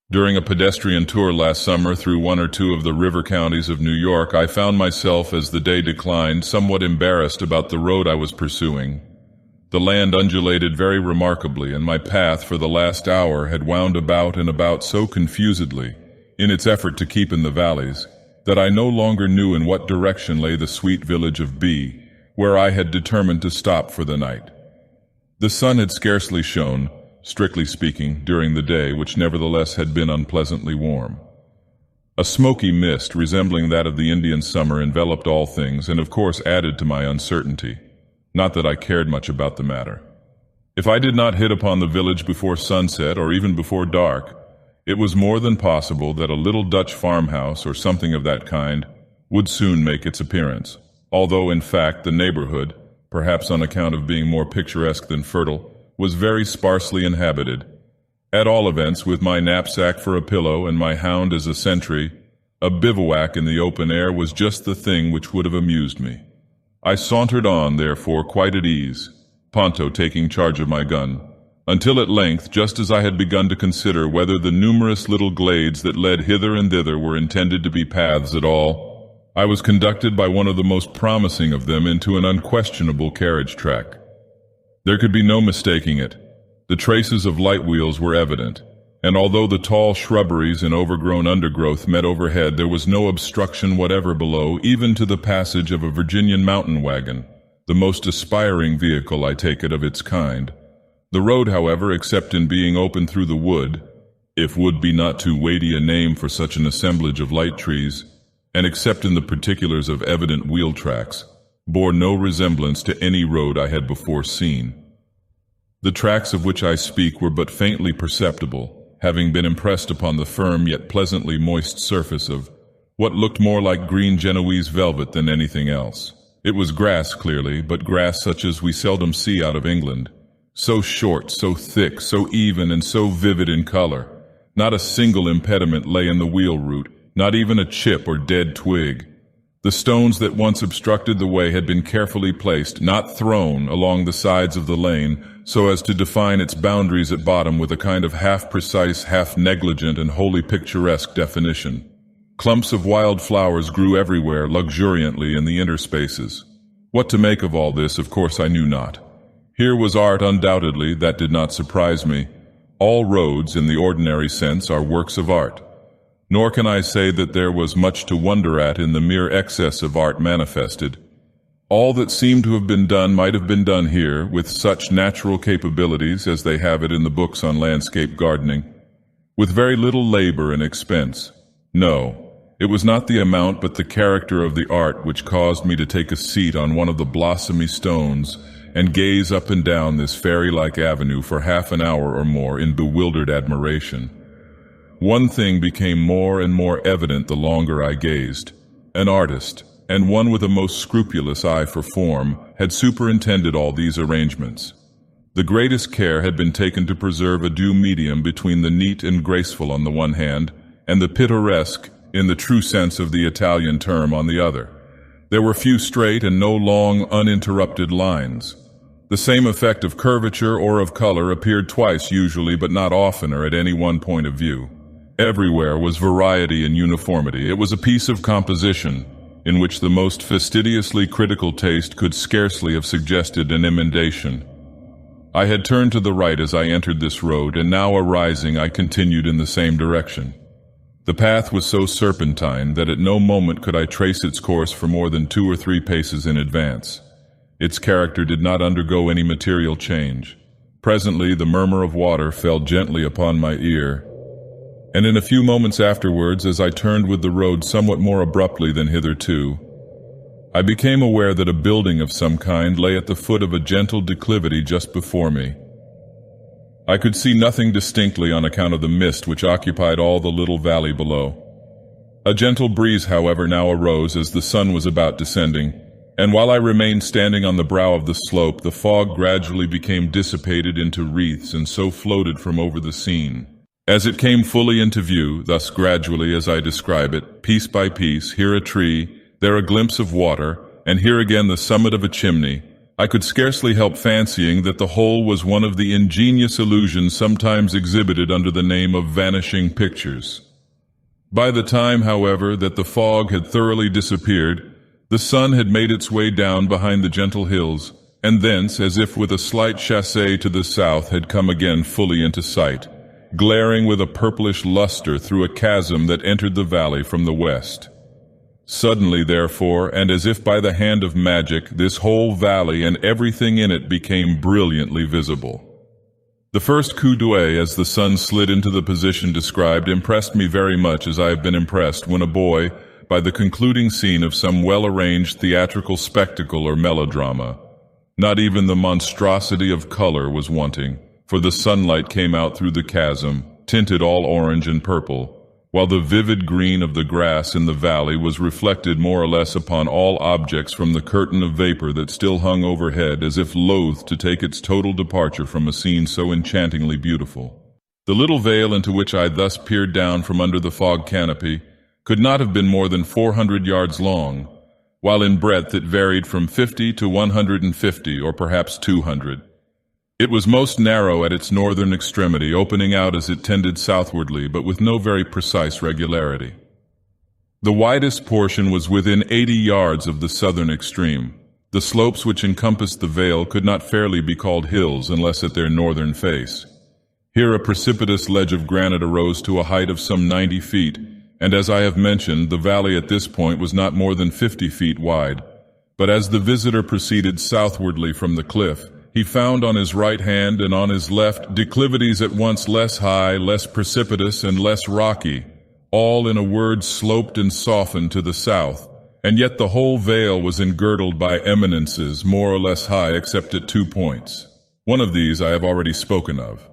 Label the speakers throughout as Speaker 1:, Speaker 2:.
Speaker 1: During a pedestrian tour last summer through one or two of the river counties of New York, I found myself, as the day declined, somewhat embarrassed about the road I was pursuing. The land undulated very remarkably, and my path for the last hour had wound about and about so confusedly, in its effort to keep in the valleys, that I no longer knew in what direction lay the sweet village of B, where I had determined to stop for the night. The sun had scarcely shone, strictly speaking, during the day, which nevertheless had been unpleasantly warm. A smoky mist resembling that of the Indian summer enveloped all things, and of course added to my uncertainty. Not that I cared much about the matter. If I did not hit upon the village before sunset, or even before dark, it was more than possible that a little Dutch farmhouse, or something of that kind, would soon make its appearance, although in fact the neighborhood, perhaps on account of being more picturesque than fertile, was very sparsely inhabited. At all events, with my knapsack for a pillow and my hound as a sentry, a bivouac in the open air was just the thing which would have amused me. I sauntered on, therefore, quite at ease, Ponto taking charge of my gun, until at length, just as I had begun to consider whether the numerous little glades that led hither and thither were intended to be paths at all, I was conducted by one of the most promising of them into an unquestionable carriage track. There could be no mistaking it. The traces of light wheels were evident, and although the tall shrubberies and overgrown undergrowth met overhead, there was no obstruction whatever below, even to the passage of a Virginian mountain wagon, the most aspiring vehicle, I take it, of its kind. The road, however, except in being open through the wood, if wood be not too weighty a name for such an assemblage of light trees, and except in the particulars of evident wheel tracks, bore no resemblance to any road I had before seen. The tracks of which I speak were but faintly perceptible, having been impressed upon the firm yet pleasantly moist surface of what looked more like green Genoese velvet than anything else. It was grass, clearly, but grass such as we seldom see out of England, so short, so thick, so even, and so vivid in color. Not a single impediment lay in the wheel route, not even a chip or dead twig. The stones that once obstructed the way had been carefully placed, not thrown, along the sides of the lane, so as to define its boundaries at bottom with a kind of half-precise, half-negligent, and wholly picturesque definition. Clumps of wild flowers grew everywhere luxuriantly in the interspaces. What to make of all this, of course, I knew not. Here was art undoubtedly, that did not surprise me. All roads, in the ordinary sense, are works of art. Nor can I say that there was much to wonder at in the mere excess of art manifested. All that seemed to have been done might have been done here, with such natural capabilities as they have it in the books on landscape gardening, with very little labor and expense. No, it was not the amount but the character of the art which caused me to take a seat on one of the blossomy stones and gaze up and down this fairy-like avenue for half an hour or more in bewildered admiration. One thing became more and more evident the longer I gazed. An artist, and one with a most scrupulous eye for form, had superintended all these arrangements. The greatest care had been taken to preserve a due medium between the neat and graceful on the one hand, and the pittoresque, in the true sense of the Italian term, on the other. There were few straight and no long, uninterrupted lines. The same effect of curvature or of color appeared twice usually, but not oftener at any one point of view. Everywhere was variety and uniformity. It was a piece of composition in which the most fastidiously critical taste could scarcely have suggested an emendation. I had turned to the right as I entered this road, and now arising I continued in the same direction. The path was so serpentine that at no moment could I trace its course for more than 2 or 3 paces in advance. Its character did not undergo any material change. Presently the murmur of water fell gently upon my ear, and in a few moments afterwards, as I turned with the road somewhat more abruptly than hitherto, I became aware that a building of some kind lay at the foot of a gentle declivity just before me. I could see nothing distinctly on account of the mist which occupied all the little valley below. A gentle breeze, however, now arose as the sun was about descending, and while I remained standing on the brow of the slope, the fog gradually became dissipated into wreaths and so floated from over the scene. As it came fully into view, thus gradually as I describe it, piece by piece, here a tree, there a glimpse of water, and here again the summit of a chimney, I could scarcely help fancying that the whole was one of the ingenious illusions sometimes exhibited under the name of vanishing pictures. By the time, however, that the fog had thoroughly disappeared, the sun had made its way down behind the gentle hills, and thence, as if with a slight chassé to the south, had come again fully into sight, glaring with a purplish luster through a chasm that entered the valley from the west. Suddenly, therefore, and as if by the hand of magic, this whole valley and everything in it became brilliantly visible. The first coup d'oeil as the sun slid into the position described impressed me very much as I have been impressed when a boy by the concluding scene of some well-arranged theatrical spectacle or melodrama. Not even the monstrosity of color was wanting, for the sunlight came out through the chasm, tinted all orange and purple, while the vivid green of the grass in the valley was reflected more or less upon all objects from the curtain of vapor that still hung overhead as if loath to take its total departure from a scene so enchantingly beautiful. The little vale into which I thus peered down from under the fog canopy could not have been more than 400 yards long, while in breadth it varied from 50 to 150 or perhaps 200. It was most narrow at its northern extremity, opening out as it tended southwardly, but with no very precise regularity. The widest portion was within 80 yards of the southern extreme. The slopes which encompassed the vale could not fairly be called hills unless at their northern face. Here a precipitous ledge of granite arose to a height of some 90 feet, and as I have mentioned, the valley at this point was not more than 50 feet wide. But as the visitor proceeded southwardly from the cliff, he found on his right hand and on his left declivities at once less high, less precipitous, and less rocky, all in a word sloped and softened to the south, and yet the whole vale was engirdled by eminences more or less high except at 2 points. One of these I have already spoken of.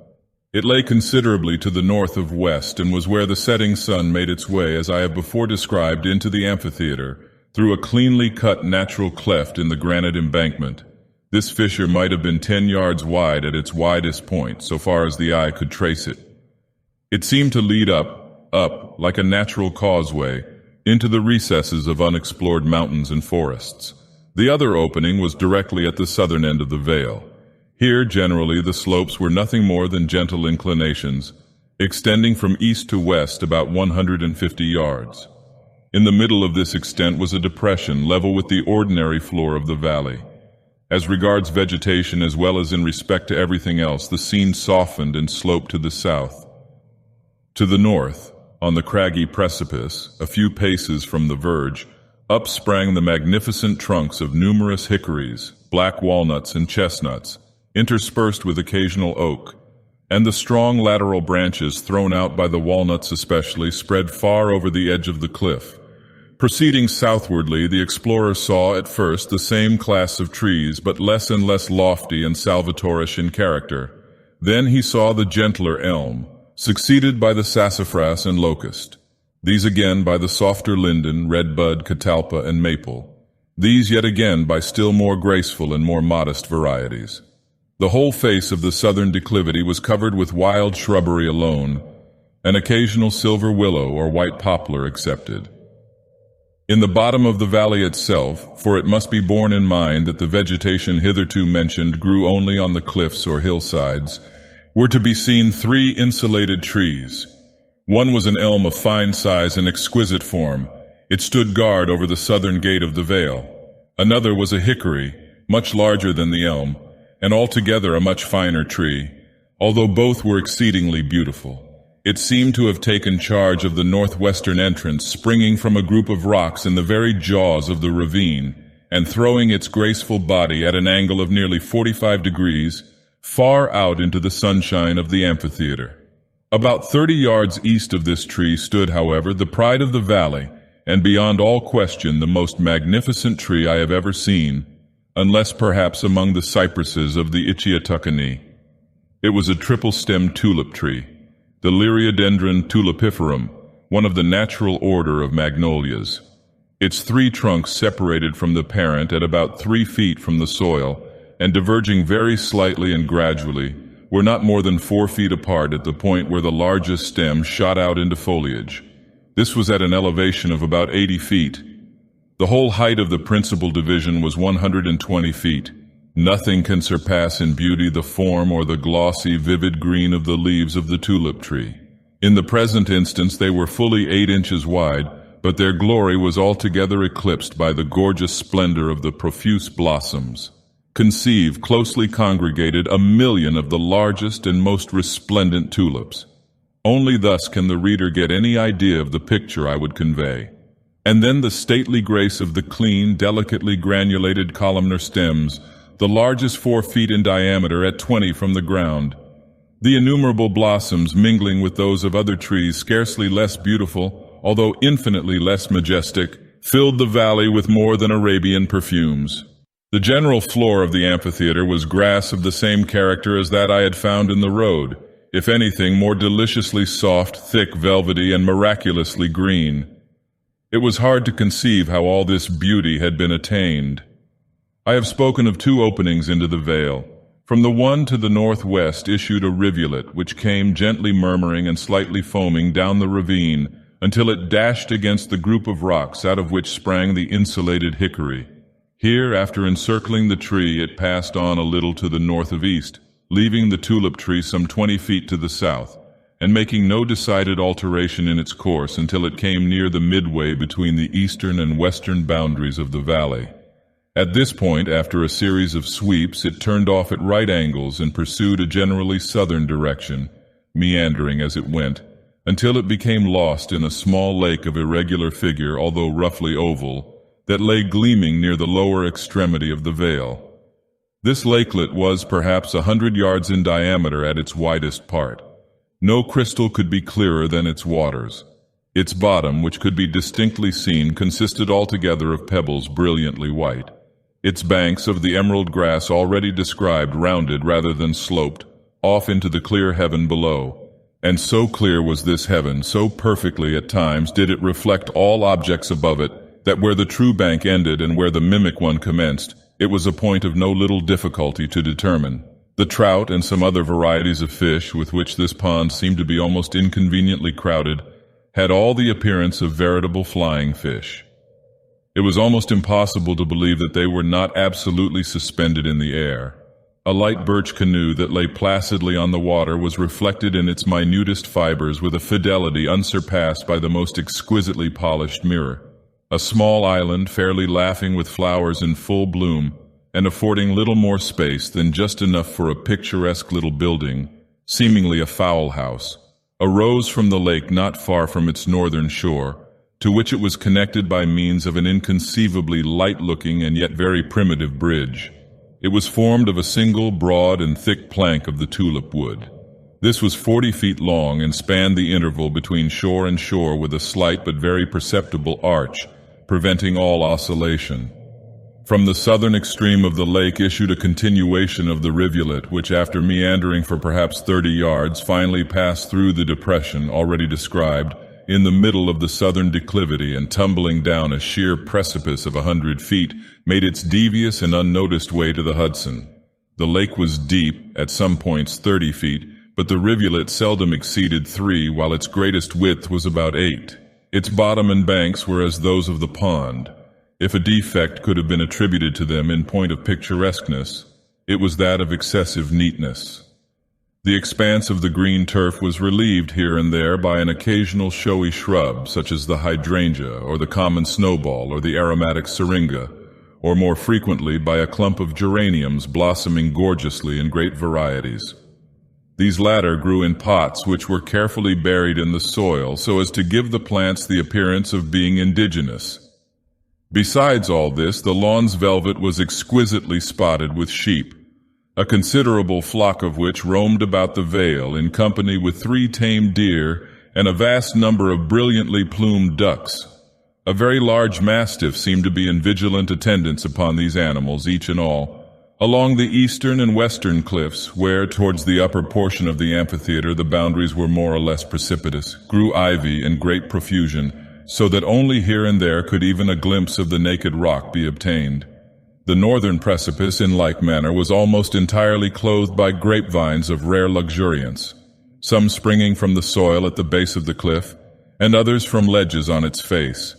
Speaker 1: It lay considerably to the north of west and was where the setting sun made its way, as I have before described, into the amphitheater, through a cleanly cut natural cleft in the granite embankment. This fissure might have been 10 yards wide at its widest point, so far as the eye could trace it. It seemed to lead up, like a natural causeway, into the recesses of unexplored mountains and forests. The other opening was directly at the southern end of the vale. Here, generally, the slopes were nothing more than gentle inclinations, extending from east to west about 150 yards. In the middle of this extent was a depression level with the ordinary floor of the valley. As regards vegetation as well as in respect to everything else, the scene softened and sloped to the south. To the north, on the craggy precipice, a few paces from the verge, up sprang the magnificent trunks of numerous hickories, black walnuts, and chestnuts, interspersed with occasional oak, and the strong lateral branches thrown out by the walnuts especially spread far over the edge of the cliff. Proceeding southwardly, the explorer saw at first the same class of trees, but less and less lofty and salvatorish in character. Then he saw the gentler elm, succeeded by the sassafras and locust. These again by the softer linden, redbud, catalpa, and maple. These yet again by still more graceful and more modest varieties. The whole face of the southern declivity was covered with wild shrubbery alone, an occasional silver willow or white poplar excepted. In the bottom of the valley itself, for it must be borne in mind that the vegetation hitherto mentioned grew only on the cliffs or hillsides, were to be seen 3 insulated trees. One was an elm of fine size and exquisite form. It stood guard over the southern gate of the vale. Another was a hickory, much larger than the elm, and altogether a much finer tree, although both were exceedingly beautiful. It seemed to have taken charge of the northwestern entrance, springing from a group of rocks in the very jaws of the ravine, and throwing its graceful body at an angle of nearly 45 degrees, far out into the sunshine of the amphitheater. About 30 yards east of this tree stood, however, the pride of the valley, and beyond all question the most magnificent tree I have ever seen, unless perhaps among the cypresses of the Itchiatuckany. It was a triple-stemmed tulip tree, the Liriodendron tulipiferum, one of the natural order of magnolias. Its 3 trunks separated from the parent at about 3 feet from the soil, and diverging very slightly and gradually, were not more than 4 feet apart at the point where the largest stem shot out into foliage. This was at an elevation of about 80 feet. The whole height of the principal division was 120 feet. Nothing can surpass in beauty the form or the glossy, vivid green of the leaves of the tulip tree. In the present instance they were fully 8 inches wide, but their glory was altogether eclipsed by the gorgeous splendor of the profuse blossoms. Conceive, closely congregated, 1,000,000 of the largest and most resplendent tulips. Only thus can the reader get any idea of the picture I would convey. And then the stately grace of the clean, delicately granulated columnar stems, the largest 4 feet in diameter at 20 from the ground. The innumerable blossoms mingling with those of other trees scarcely less beautiful, although infinitely less majestic, filled the valley with more than Arabian perfumes. The general floor of the amphitheater was grass of the same character as that I had found in the road, if anything more deliciously soft, thick, velvety, and miraculously green. It was hard to conceive how all this beauty had been attained. I have spoken of 2 openings into the vale. From the one to the northwest issued a rivulet which came gently murmuring and slightly foaming down the ravine until it dashed against the group of rocks out of which sprang the insulated hickory. Here, after encircling the tree, it passed on a little to the north of east, leaving the tulip tree some 20 feet to the south, and making no decided alteration in its course until it came near the midway between the eastern and western boundaries of the valley. At this point, after a series of sweeps, it turned off at right angles and pursued a generally southern direction, meandering as it went, until it became lost in a small lake of irregular figure, although roughly oval, that lay gleaming near the lower extremity of the vale. This lakelet was perhaps 100 yards in diameter at its widest part. No crystal could be clearer than its waters. Its bottom, which could be distinctly seen, consisted altogether of pebbles brilliantly white. Its banks of the emerald grass already described rounded rather than sloped, off into the clear heaven below. And so clear was this heaven, so perfectly at times did it reflect all objects above it, that where the true bank ended and where the mimic one commenced, it was a point of no little difficulty to determine. The trout and some other varieties of fish, with which this pond seemed to be almost inconveniently crowded, had all the appearance of veritable flying fish. It was almost impossible to believe that they were not absolutely suspended in the air. A light birch canoe that lay placidly on the water was reflected in its minutest fibers with a fidelity unsurpassed by the most exquisitely polished mirror. A small island fairly laughing with flowers in full bloom, and affording little more space than just enough for a picturesque little building, seemingly a fowl house, arose from the lake not far from its northern shore, to which it was connected by means of an inconceivably light-looking and yet very primitive bridge. It was formed of a single broad and thick plank of the tulip wood. This was 40 feet long and spanned the interval between shore and shore with a slight but very perceptible arch, preventing all oscillation. From the southern extreme of the lake issued a continuation of the rivulet, which after meandering for perhaps 30 yards finally passed through the depression already described in the middle of the southern declivity, and tumbling down a sheer precipice of 100 feet, made its devious and unnoticed way to the Hudson. The lake was deep, at some points 30 feet, but the rivulet seldom exceeded 3, while its greatest width was about 8. Its bottom and banks were as those of the pond. If a defect could have been attributed to them in point of picturesqueness, it was that of excessive neatness. The expanse of the green turf was relieved here and there by an occasional showy shrub, such as the hydrangea, or the common snowball, or the aromatic syringa, or more frequently by a clump of geraniums blossoming gorgeously in great varieties. These latter grew in pots which were carefully buried in the soil so as to give the plants the appearance of being indigenous. Besides all this, the lawn's velvet was exquisitely spotted with sheep, a considerable flock of which roamed about the vale in company with 3 tame deer and a vast number of brilliantly plumed ducks. A very large mastiff seemed to be in vigilant attendance upon these animals, each and all. Along the eastern and western cliffs, where, towards the upper portion of the amphitheater, the boundaries were more or less precipitous, grew ivy in great profusion, so that only here and there could even a glimpse of the naked rock be obtained. The northern precipice, in like manner, was almost entirely clothed by grapevines of rare luxuriance, some springing from the soil at the base of the cliff, and others from ledges on its face.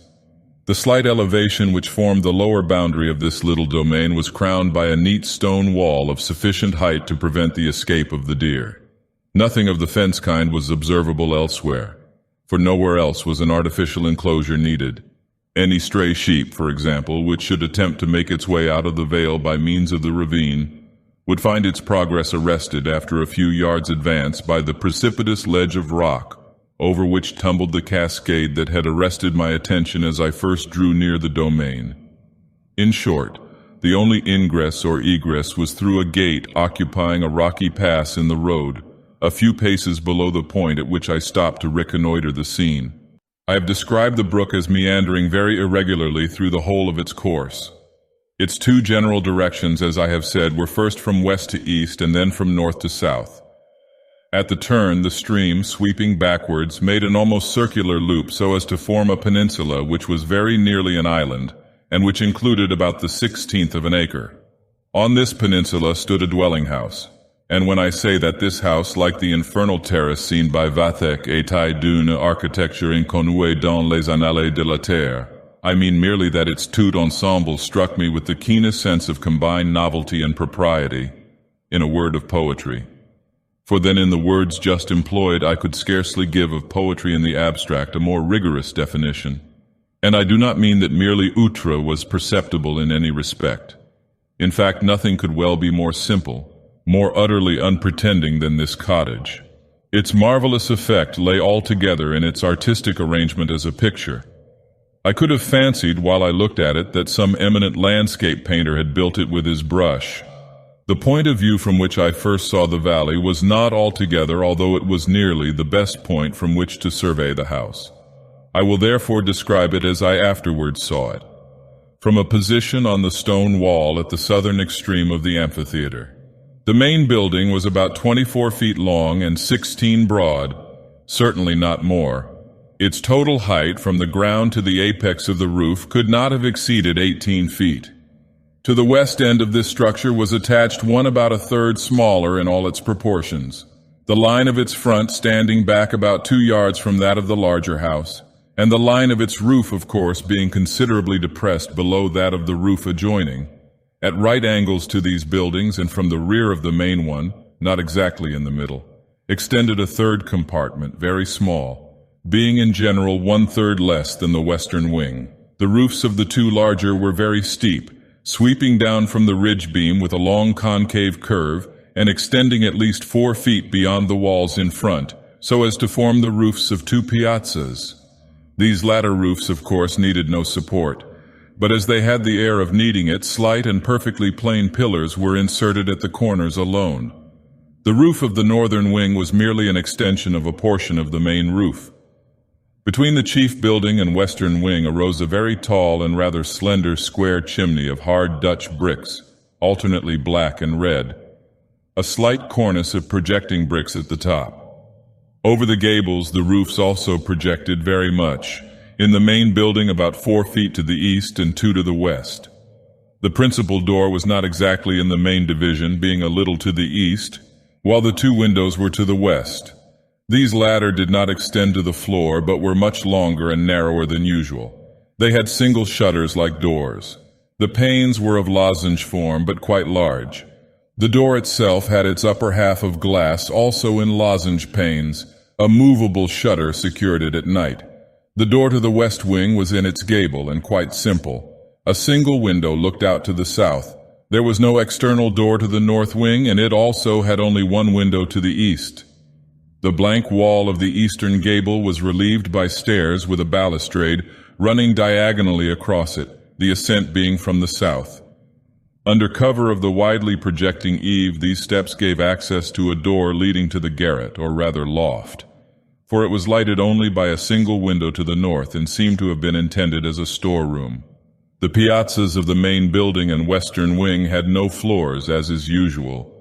Speaker 1: The slight elevation which formed the lower boundary of this little domain was crowned by a neat stone wall of sufficient height to prevent the escape of the deer. Nothing of the fence kind was observable elsewhere, for nowhere else was an artificial enclosure needed. Any stray sheep, for example, which should attempt to make its way out of the vale by means of the ravine, would find its progress arrested after a few yards' advance by the precipitous ledge of rock, over which tumbled the cascade that had arrested my attention as I first drew near the domain. In short, the only ingress or egress was through a gate occupying a rocky pass in the road, a few paces below the point at which I stopped to reconnoiter the scene. I have described the brook as meandering very irregularly through the whole of its course. Its two general directions, as I have said, were first from west to east and then from north to south. At the turn, the stream, sweeping backwards, made an almost circular loop so as to form a peninsula which was very nearly an island, and which included about the 1/16 of an acre. On this peninsula stood a dwelling house, and when I say that this house, like the infernal terrace seen by Vathek, était d'une architecture inconnue dans les annales de la terre, I mean merely that its tout ensemble struck me with the keenest sense of combined novelty and propriety, in a word, of poetry. For then in the words just employed I could scarcely give of poetry in the abstract a more rigorous definition. And I do not mean that merely outre was perceptible in any respect. In fact, nothing could well be more simple, more utterly unpretending than this cottage. Its marvelous effect lay altogether in its artistic arrangement as a picture. I could have fancied while I looked at it that some eminent landscape painter had built it with his brush. The point of view from which I first saw the valley was not altogether, although it was nearly, the best point from which to survey the house. I will therefore describe it as I afterwards saw it, from a position on the stone wall at the southern extreme of the amphitheater. The main building was about 24 feet long and 16 broad, certainly not more. Its total height from the ground to the apex of the roof could not have exceeded 18 feet. To the west end of this structure was attached one about a third smaller in all its proportions, the line of its front standing back about 2 yards from that of the larger house, and the line of its roof, of course, being considerably depressed below that of the roof adjoining. At right angles to these buildings and from the rear of the main one, not exactly in the middle, extended a third compartment, very small, being in general 1/3 less than the western wing. The roofs of the two larger were very steep, sweeping down from the ridge beam with a long concave curve and extending at least 4 feet beyond the walls in front, so as to form the roofs of two piazzas. These latter roofs, of course, needed no support, but as they had the air of needing it, slight and perfectly plain pillars were inserted at the corners alone. The roof of the northern wing was merely an extension of a portion of the main roof. Between the chief building and western wing arose a very tall and rather slender square chimney of hard Dutch bricks, alternately black and red, a slight cornice of projecting bricks at the top. Over the gables the roofs also projected very much, in the main building about 4 feet to the east and 2 to the west. The principal door was not exactly in the main division, being a little to the east, while the two windows were to the west. These latter did not extend to the floor, but were much longer and narrower than usual. They had single shutters like doors. The panes were of lozenge form, but quite large. The door itself had its upper half of glass, also in lozenge panes. A movable shutter secured it at night. The door to the west wing was in its gable and quite simple. A single window looked out to the south. There was no external door to the north wing, and it also had only one window to the east. The blank wall of the eastern gable was relieved by stairs with a balustrade running diagonally across it, the ascent being from the south. Under cover of the widely projecting eave, these steps gave access to a door leading to the garret, or rather loft, for it was lighted only by a single window to the north and seemed to have been intended as a storeroom. The piazzas of the main building and western wing had no floors, as is usual,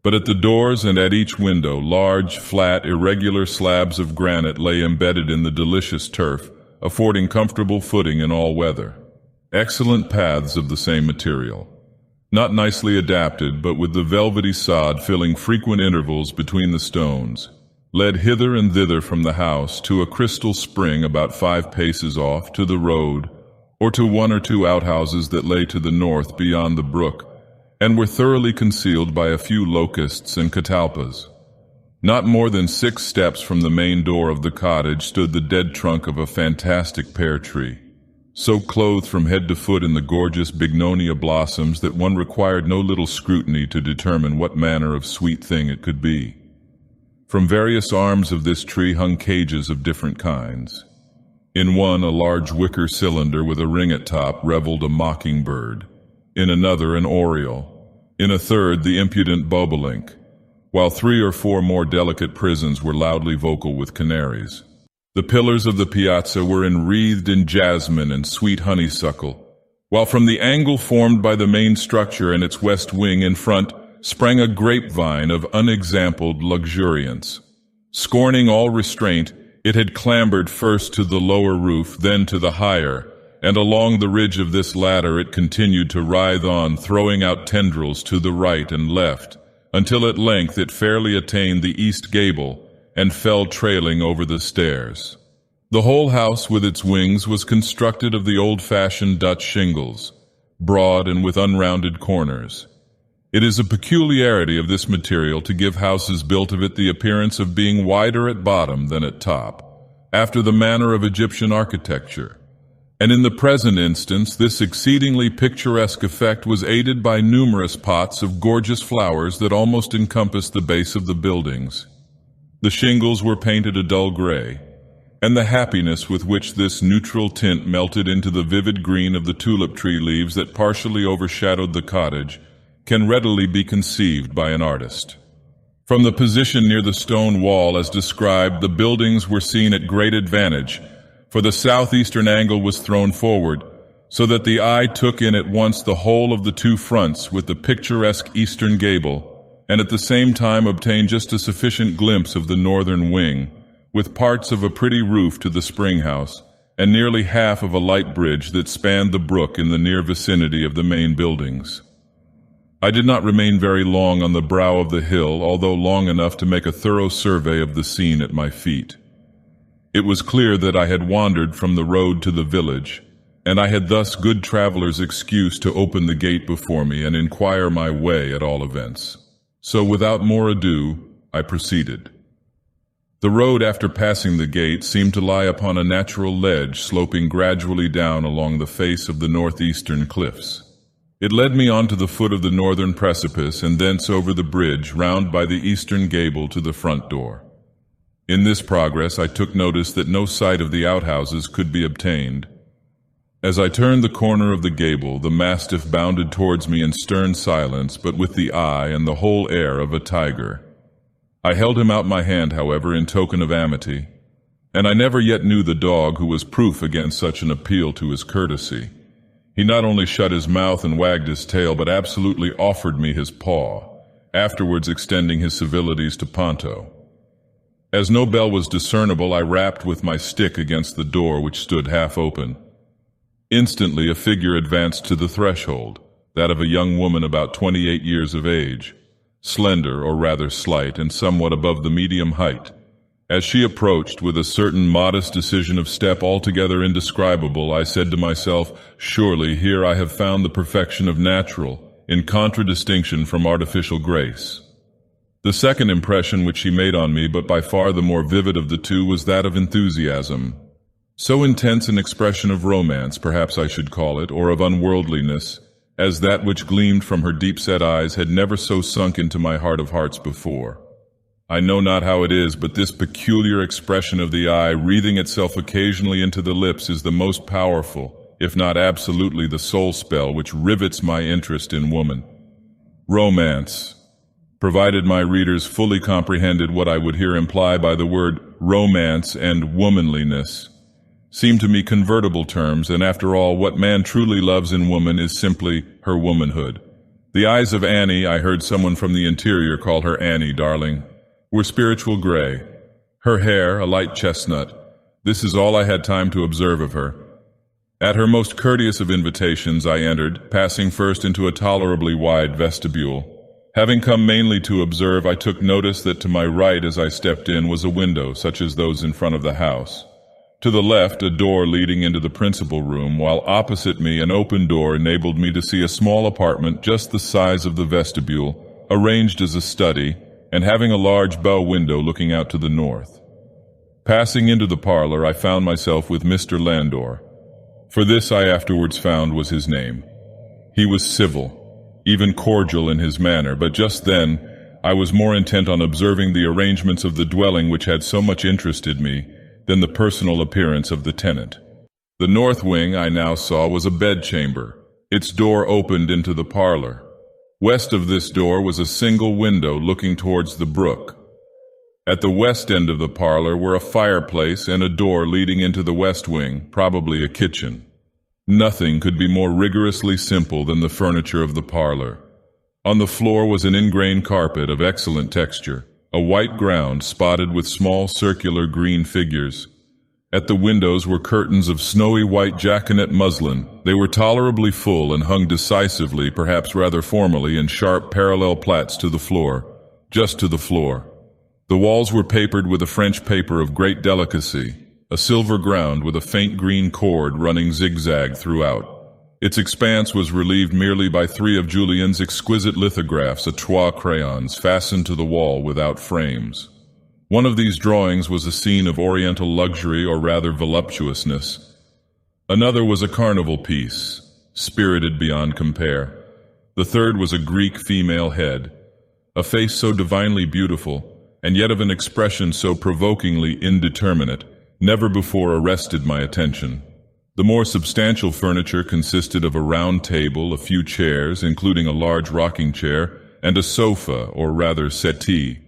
Speaker 1: but at the doors and at each window large, flat, irregular slabs of granite lay embedded in the delicious turf, affording comfortable footing in all weather. Excellent paths of the same material, not nicely adapted, but with the velvety sod filling frequent intervals between the stones, led hither and thither from the house to a crystal spring about 5 paces off, to the road, or to one or two outhouses that lay to the north beyond the brook, and were thoroughly concealed by a few locusts and catalpas. Not more than 6 steps from the main door of the cottage stood the dead trunk of a fantastic pear tree, so clothed from head to foot in the gorgeous bignonia blossoms that one required no little scrutiny to determine what manner of sweet thing it could be. From various arms of this tree hung cages of different kinds. In one, a large wicker cylinder with a ring at top reveled a mockingbird. In another, an oriole. In a third, the impudent bobolink, while 3 or 4 more delicate prisons were loudly vocal with canaries. The pillars of the piazza were enwreathed in jasmine and sweet honeysuckle, while from the angle formed by the main structure and its west wing in front sprang a grapevine of unexampled luxuriance. Scorning all restraint, it had clambered first to the lower roof, then to the higher, and along the ridge of this latter it continued to writhe on, throwing out tendrils to the right and left, until at length it fairly attained the east gable and fell trailing over the stairs. The whole house with its wings was constructed of the old-fashioned Dutch shingles, broad and with unrounded corners. It is a peculiarity of this material to give houses built of it the appearance of being wider at bottom than at top, after the manner of Egyptian architecture. And in the present instance, this exceedingly picturesque effect was aided by numerous pots of gorgeous flowers that almost encompassed the base of the buildings. The shingles were painted a dull gray, and the happiness with which this neutral tint melted into the vivid green of the tulip tree leaves that partially overshadowed the cottage can readily be conceived by an artist. From the position near the stone wall as described, the buildings were seen at great advantage, for the southeastern angle was thrown forward, so that the eye took in at once the whole of the 2 fronts with the picturesque eastern gable, and at the same time obtained just a sufficient glimpse of the northern wing, with parts of a pretty roof to the spring house, and nearly half of a light bridge that spanned the brook in the near vicinity of the main buildings. I did not remain very long on the brow of the hill, although long enough to make a thorough survey of the scene at my feet. It was clear that I had wandered from the road to the village, and I had thus good traveler's excuse to open the gate before me and inquire my way at all events. So without more ado, I proceeded. The road after passing the gate seemed to lie upon a natural ledge sloping gradually down along the face of the northeastern cliffs. It led me on to the foot of the northern precipice and thence over the bridge round by the eastern gable to the front door. In this progress I took notice that no sight of the outhouses could be obtained. As I turned the corner of the gable, the mastiff bounded towards me in stern silence, but with the eye and the whole air of a tiger. I held him out my hand, however, in token of amity, and I never yet knew the dog who was proof against such an appeal to his courtesy. He not only shut his mouth and wagged his tail, but absolutely offered me his paw, afterwards extending his civilities to Ponto. As no bell was discernible, I rapped with my stick against the door, which stood half open. Instantly a figure advanced to the threshold, that of a young woman about 28 years of age, slender, or rather slight, and somewhat above the medium height. As she approached with a certain modest decision of step altogether indescribable, I said to myself, surely here I have found the perfection of natural, in contradistinction from artificial grace. The second impression which she made on me, but by far the more vivid of the two, was that of enthusiasm. So intense an expression of romance, perhaps I should call it, or of unworldliness, as that which gleamed from her deep-set eyes had never so sunk into my heart of hearts before. I know not how it is, but this peculiar expression of the eye, wreathing itself occasionally into the lips, is the most powerful, if not absolutely the sole spell which rivets my interest in woman. Romance, provided my readers fully comprehended what I would here imply by the word romance and womanliness, seem to me convertible terms, and after all, what man truly loves in woman is simply her womanhood. The eyes of Annie, I heard someone from the interior call her Annie, darling, were spiritual gray. Her hair, a light chestnut. This is all I had time to observe of her. At her most courteous of invitations I entered, passing first into a tolerably wide vestibule. Having come mainly to observe, I took notice that to my right as I stepped in was a window, such as those in front of the house. To the left, a door leading into the principal room, while opposite me an open door enabled me to see a small apartment just the size of the vestibule, arranged as a study, and having a large bow window looking out to the north. Passing into the parlor, I found myself with Mr. Landor. For this I afterwards found was his name. He was civil, even cordial in his manner, but just then I was more intent on observing the arrangements of the dwelling which had so much interested me than the personal appearance of the tenant. The north wing I now saw was a bedchamber. Its door opened into the parlor. West of this door was a single window looking towards the brook. At the west end of the parlor were a fireplace and a door leading into the west wing, probably a kitchen. Nothing could be more rigorously simple than the furniture of the parlor. On the floor was an ingrain carpet of excellent texture, a white ground spotted with small circular green figures. At the windows were curtains of snowy white jaconet muslin. They were tolerably full and hung decisively, perhaps rather formally, in sharp parallel plaits to the floor, just to the floor. The walls were papered with a French paper of great delicacy, a silver ground with a faint green cord running zigzag throughout. Its expanse was relieved merely by 3 of Julien's exquisite lithographs à trois crayons fastened to the wall without frames. One of these drawings was a scene of oriental luxury, or rather voluptuousness. Another was a carnival piece, spirited beyond compare. The third was a Greek female head, a face so divinely beautiful, and yet of an expression so provokingly indeterminate, never before arrested my attention. The more substantial furniture consisted of a round table, a few chairs, including a large rocking chair, and a sofa, or rather settee.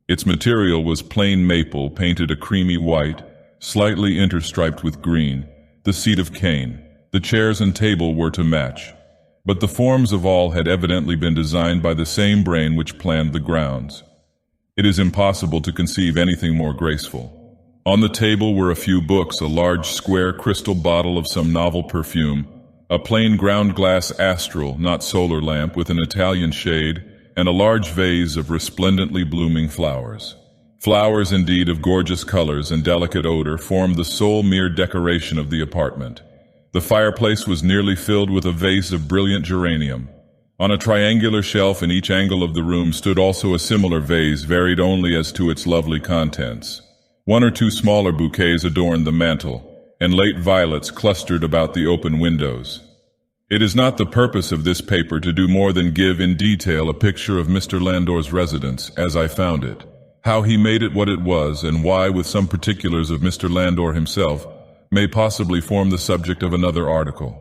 Speaker 1: Its material was plain maple, painted a creamy white, slightly interstriped with green, the seat of cane. The chairs and table were to match, but the forms of all had evidently been designed by the same brain which planned the grounds. It is impossible to conceive anything more graceful. On the table were a few books, a large square crystal bottle of some novel perfume, a plain ground glass astral, not solar lamp, with an Italian shade, and a large vase of resplendently blooming flowers. Flowers, indeed, of gorgeous colors and delicate odor formed the sole mere decoration of the apartment. The fireplace was nearly filled with a vase of brilliant geranium. On a triangular shelf in each angle of the room stood also a similar vase, varied only as to its lovely contents. 1 or 2 smaller bouquets adorned the mantel, and late violets clustered about the open windows. It is not the purpose of this paper to do more than give in detail a picture of Mr. Landor's residence as I found it. How he made it what it was, and why, with some particulars of Mr. Landor himself, may possibly form the subject of another article.